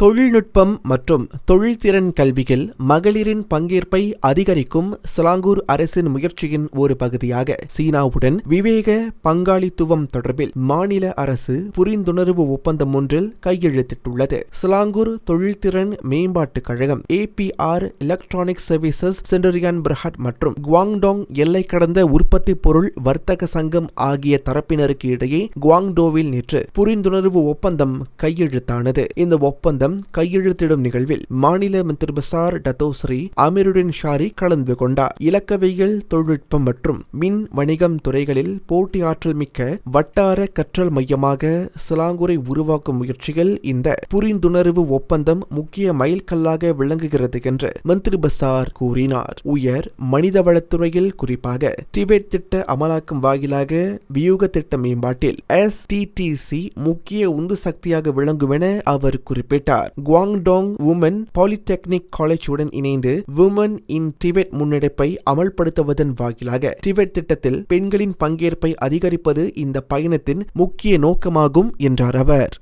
தொழில்நுட்பம் மற்றும் தொழில்திறன் கல்வியில் மகளிரின் பங்கேற்பை அதிகரிக்கும் சிலாங்கூர் அரசின் முயற்சியின் ஒரு பகுதியாக சீனாவுடன் விவேக பங்காளித்துவம் தொடர்பில் மாநில அரசு புரிந்துணர்வு ஒப்பந்தம் ஒன்றில் கையெழுத்திட்டுள்ளது. சிலாங்கூர் தொழில்திறன் மேம்பாட்டுக் கழகம் APR எலக்ட்ரானிக் சர்வீசஸ் சென்டரியான் பிரஹட் மற்றும் குவாங்டோங் எல்லை கடந்த உற்பத்தி பொருள் வர்த்தக சங்கம் ஆகிய தரப்பினருக்கு இடையே குவாங்டோவில் நேற்று புரிந்துணர்வு ஒப்பந்தம் கையெழுத்தானது. இந்த ஒப்பந்தம் கையெழுத்திடும் நிகழ்வில் மாநில மந்திரி பசார் டத்தோஸ்ரீ அமீருடின் ஷாரி கலந்து கொண்டார். இலக்கவியல், தொழில்நுட்பம் மற்றும் மின் வணிகம் துறைகளில் போட்டியாற்றல் மிக்க வட்டார கற்றல் மையமாக சிலாங்கூரை உருவாக்கும் முயற்சிகள் இந்த புரிந்துணர்வு ஒப்பந்தம் முக்கிய மைல்கல்லாக விளங்குகிறது என்று மந்திரி பசார் கூறினார். உயர் மனிதவளத்துறையில் குறிப்பாக டிபெட் திட்ட அமலாக்கம் வாயிலாக வியூக திட்ட மேம்பாட்டில் STTC முக்கிய உந்து சக்தியாக விளங்கும் என அவர் குறிப்பிட்டார். குவாங்டோங் உமன் பாலிடெக்னிக் காலேஜ் உடன் இணைந்து விமன் இன் டிபெட் முன்னெடுப்பை அமல்படுத்துவதன் வாயிலாக டிபெட் திட்டத்தில் பெண்களின் பங்கேற்பை அதிகரிப்பது இந்த பயணத்தின் முக்கிய நோக்கமாகும் என்றார் அவர்.